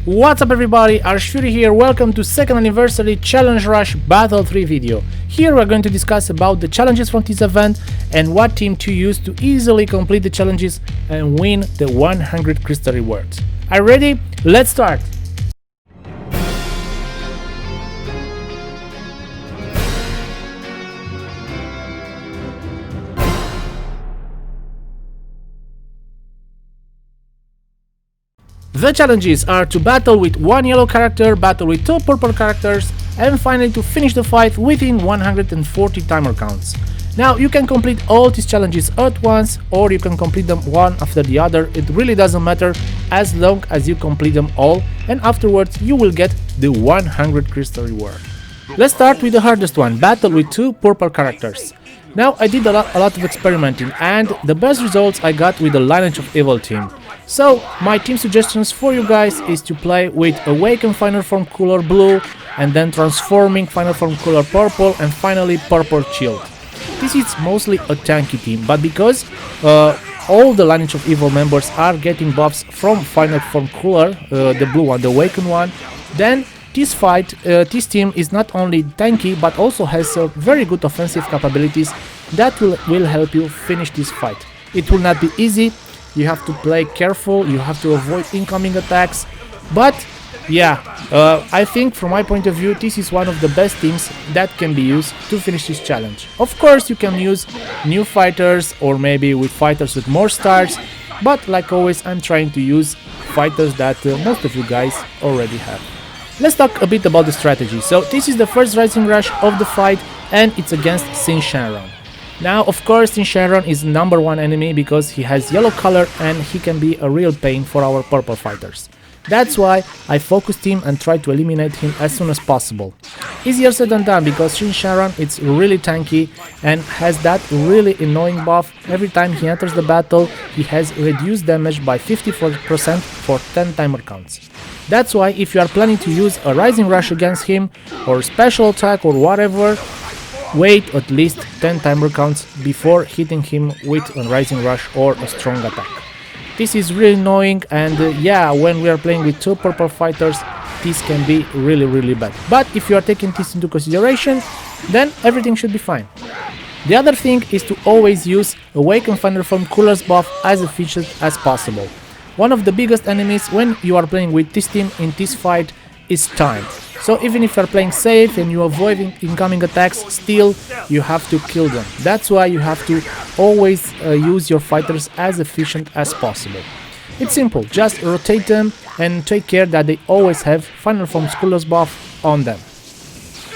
What's up everybody, Shuri here, welcome to 2nd anniversary Challenge Rush Battle 3 video. Here we're going to discuss about the challenges from this event and what team to use to easily complete the challenges and win the 100 crystal rewards. Are you ready? Let's start! The challenges are to battle with one yellow character, battle with two purple characters, and finally to finish the fight within 140 timer counts. Now you can complete all these challenges at once, or you can complete them one after the other. It really doesn't matter as long as you complete them all, and afterwards you will get the 100 crystal reward. Let's start with the hardest one, battle with two purple characters. Now I did a lot of experimenting, and the best results I got with the Lineage of Evil team. So my team suggestions for you guys is to play with Awaken Final Form color blue, and then Transforming Final Form color purple, and finally Purple Shield. This is mostly a tanky team, but because all the Lineage of Evil members are getting buffs from Final Form color, the blue one, the Awaken one, then this team is not only tanky but also has very good offensive capabilities that will help you finish this fight. It will not be easy, you have to play careful, you have to avoid incoming attacks, but yeah, I think from my point of view this is one of the best teams that can be used to finish this challenge. Of course you can use new fighters or maybe with fighters with more stars, but like always I'm trying to use fighters that most of you guys already have. Let's talk a bit about the strategy. So this is the first Rising Rush of the fight and it's against Sin Shenron. Now of course Sin Shenron is number one enemy because he has yellow color and he can be a real pain for our purple fighters. That's why I focused him and tried to eliminate him as soon as possible. Easier said than done because Sin Shenron is really tanky and has that really annoying buff. Every time he enters the battle he has reduced damage by 54% for 10 timer counts. That's why if you are planning to use a Rising Rush against him or special attack or whatever, wait at least 10 timer counts before hitting him with a Rising Rush or a strong attack. This is really annoying, and yeah, when we are playing with two purple fighters this can be really bad. But if you are taking this into consideration, then everything should be fine. The other thing is to always use Awaken Final Form colors buff as efficient as possible. One of the biggest enemies when you are playing with this team in this fight is time. So even if you are playing safe and you avoid incoming attacks, still you have to kill them. That's why you have to always use your fighters as efficient as possible. It's simple, just rotate them and take care that they always have Final Form colors buff on them.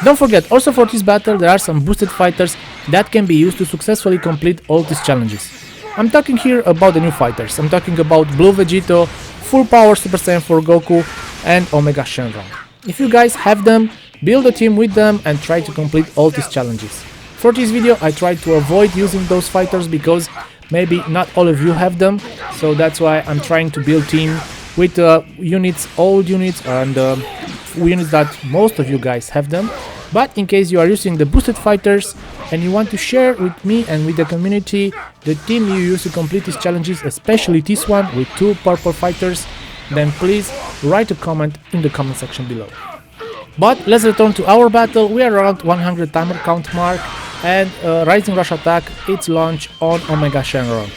Don't forget, also for this battle there are some boosted fighters that can be used to successfully complete all these challenges. I'm talking here about the new fighters. I'm talking about Blue Vegito, Full Power Super Saiyan 4 Goku and Omega Shenron. If you guys have them, build a team with them and try to complete all these challenges. For this video I tried to avoid using those fighters because maybe not all of you have them, so that's why I'm trying to build team with units, old units and units that most of you guys have them. But in case you are using the boosted fighters and you want to share with me and with the community the team you use to complete these challenges, especially this one with two purple fighters, then please write a comment in the comment section below. But let's return to our battle. We are around 100 timer count mark and Rising Rush attack, its launch on Omega Shenron.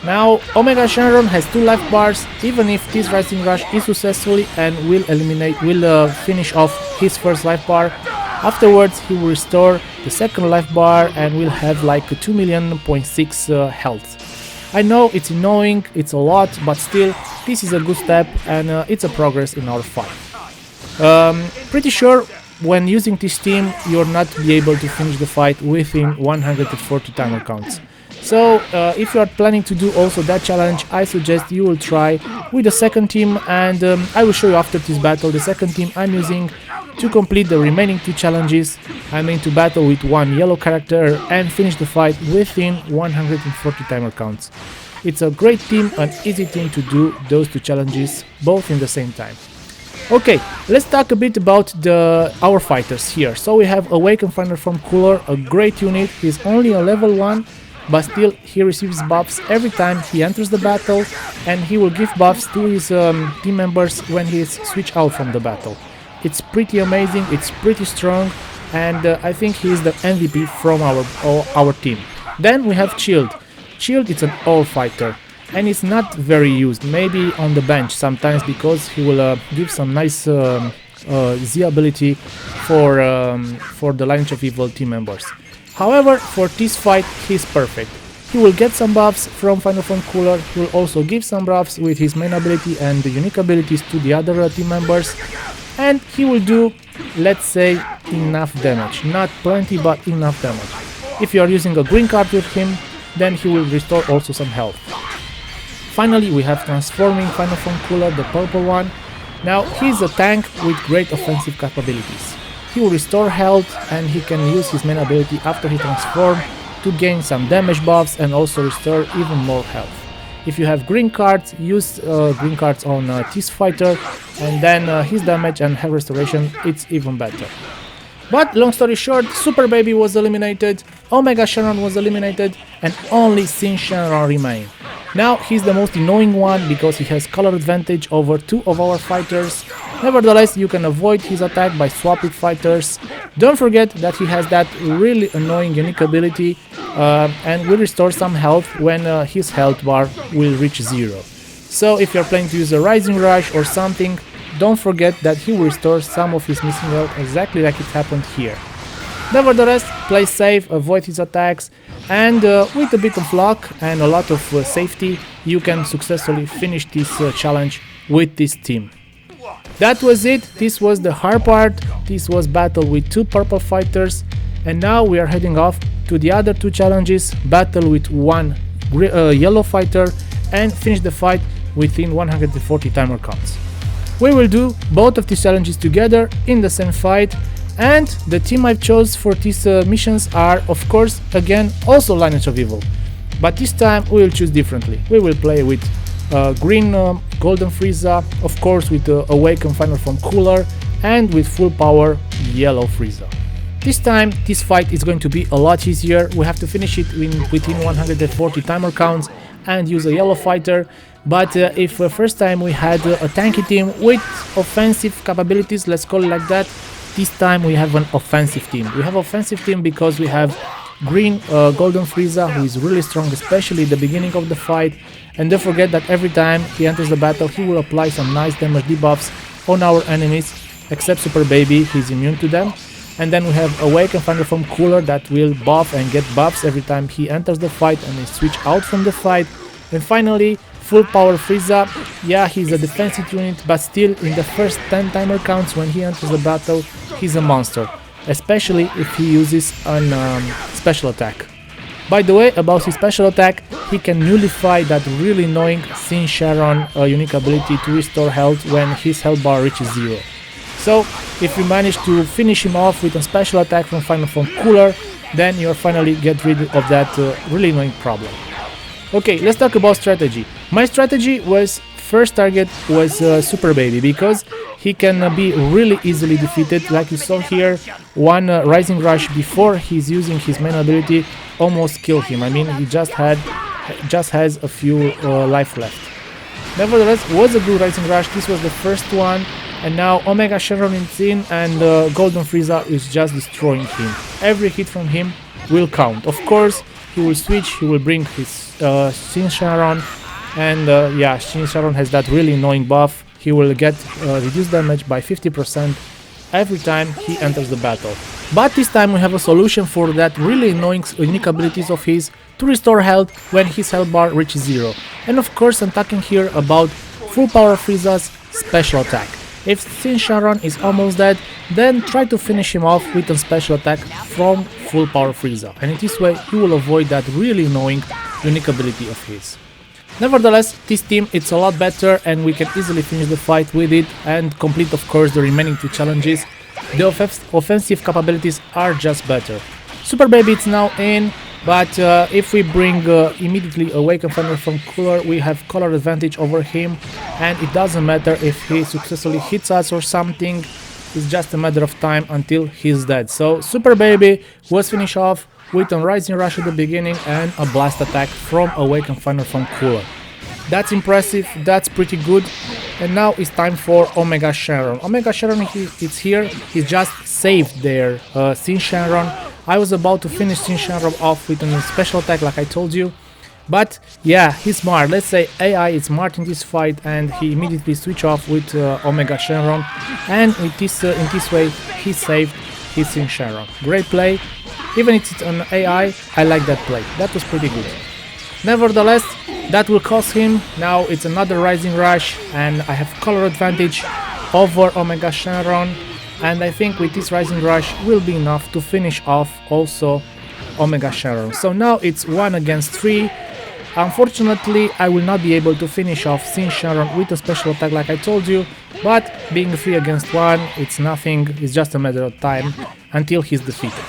Now Omega Shenron has 2 life bars. Even if this Rising Rush is successfully and will finish off his first life bar, afterwards he will restore the second life bar and will have like 2.6 health. I know it's annoying, it's a lot, but still this is a good step and it's a progress in our fight. Pretty sure when using this team you're not be able to finish the fight within 140 timer counts. So if you are planning to do also that challenge, I suggest you will try with the second team, and I will show you after this battle the second team I'm using to complete the remaining 2 challenges. I'm going to battle with one yellow character and finish the fight within 140 timer counts. It's a great team, an easy team to do those 2 challenges both in the same time. Okay, let's talk a bit about our fighters here. So we have Awaken Final Form Cooler, a great unit. He's only a level 1, but still he receives buffs every time he enters the battle, and he will give buffs to his team members when he is switched out from the battle. It's pretty amazing, it's pretty strong, and I think he is the MVP from our team. Then we have Shield. Shield is an all fighter, and it's not very used, maybe on the bench sometimes, because he will give some nice Z ability for the Lineage of Evil team members. However, for this fight he's perfect. He will get some buffs from Final Form Cooler, he will also give some buffs with his main ability and the unique abilities to the other team members, and he will do, let's say, enough damage. Not plenty, but enough damage. If you are using a green card with him, then he will restore also some health. Finally, we have Transforming Final Form Cooler, the purple one. Now, he's a tank with great offensive capabilities. He will restore health, and he can use his main ability after he transforms to gain some damage buffs and also restore even more health. If you have green cards, use green cards on this fighter, and then his damage and health restoration, it's even better. But long story short, Super Baby was eliminated, Omega Shenron was eliminated, and only Sin Shenron remained. Now he's the most annoying one because he has color advantage over two of our fighters. Nevertheless, you can avoid his attack by swapping fighters. Don't forget that he has that really annoying unique ability and will restore some health when his health bar will reach 0. So if you're planning to use a Rising Rush or something, don't forget that he will restore some of his missing health exactly like it happened here. Nevertheless, play safe, avoid his attacks, and with a bit of luck and a lot of safety, you can successfully finish this challenge with this team. That was it, this was the hard part, this was battle with two purple fighters, and now we are heading off to the other two challenges, battle with one yellow fighter and finish the fight within 140 timer counts. We will do both of these challenges together in the same fight, and the team I've chose for these missions are, of course, again, also Lineage of Evil. But this time we will choose differently. We will play with green Golden Frieza, of course with Awaken Final Form Cooler, and with full power Yellow Frieza. This time this fight is going to be a lot easier. We have to finish it within 140 timer counts and use a yellow fighter. But if first time we had a tanky team with offensive capabilities, let's call it like that, this time we have an offensive team. We have offensive team because we have green Golden Frieza, who is really strong, especially at the beginning of the fight. And don't forget that every time he enters the battle, he will apply some nice damage debuffs on our enemies, except Super Baby, he's immune to them. And then we have Awaken Final Form Cooler that will buff and get buffs every time he enters the fight and he switch out from the fight. And finally, Full Power Frieza. Yeah, he's a defensive unit, but still in the first 10 timer counts when he enters the battle, he's a monster, especially if he uses an special attack. By the way, about his special attack, he can nullify that really annoying Sin Shenron unique ability to restore health when his health bar reaches 0. So, if you manage to finish him off with a special attack from Final Form Cooler, then you'll finally get rid of that really annoying problem. Okay, let's talk about strategy. My strategy was, first target was Super Baby, because he can be really easily defeated. Like you saw here, one Rising Rush before he's using his main ability almost killed him. I mean, he just has a few life left. Nevertheless, was a good Rising Rush. This was the first one, and now Omega Shenron is in, and Golden Frieza is just destroying him. Every hit from him will count. Of course, he will switch, he will bring his Sin Shenron, and yeah, Sin Shenron has that really annoying buff. He will get reduced damage by 50% every time he enters the battle. But this time we have a solution for that really annoying unique abilities of his to restore health when his health bar reaches 0. And of course I'm talking here about Full Power Frieza's special attack. If Sin Shenron is almost dead, then try to finish him off with a special attack from Full Power Frieza, and in this way you will avoid that really annoying unique ability of his. Nevertheless, this team it's a lot better and we can easily finish the fight with it and complete of course the remaining two challenges. The offensive capabilities are just better. Super Baby is now in, but if we bring immediately Awaken Final Form Cooler, we have color advantage over him, and it doesn't matter if he successfully hits us or something, it's just a matter of time until he's dead. So Super Baby was finished off with a Rising Rush at the beginning and a blast attack from Awaken Final from Cooler. That's impressive, that's pretty good. And now it's time for Omega Shenron. Omega Shenron is here, he just saved their Sin Shenron. I was about to finish Sin Shenron off with a special attack like I told you. But yeah, he's smart. Let's say AI is smart in this fight, and he immediately switched off with Omega Shenron, and with this, in this way he saved his Sin Shenron. Great play. Even if it's an AI, I like that play. That was pretty good. Nevertheless, that will cost him. Now it's another Rising Rush, and I have color advantage over Omega Shenron, and I think with this Rising Rush will be enough to finish off also Omega Shenron. So now it's 1 against 3. Unfortunately, I will not be able to finish off Sin Shenron with a special attack like I told you, but being 3 against 1, it's nothing, it's just a matter of time until he's defeated.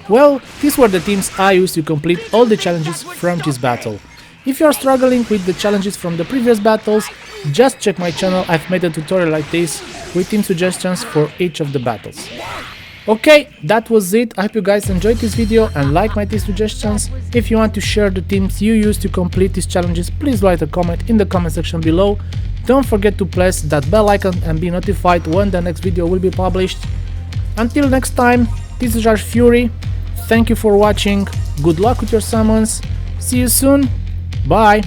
Well, these were the teams I used to complete all the challenges from this battle. If you are struggling with the challenges from the previous battles, just check my channel, I've made a tutorial like this with team suggestions for each of the battles. Okay, that was it. I hope you guys enjoyed this video and like my team suggestions. If you want to share the teams you use to complete these challenges, please write a comment in the comment section below. Don't forget to press that bell icon and be notified when the next video will be published. Until next time, this is Fury. Thank you for watching, good luck with your summons, see you soon, bye!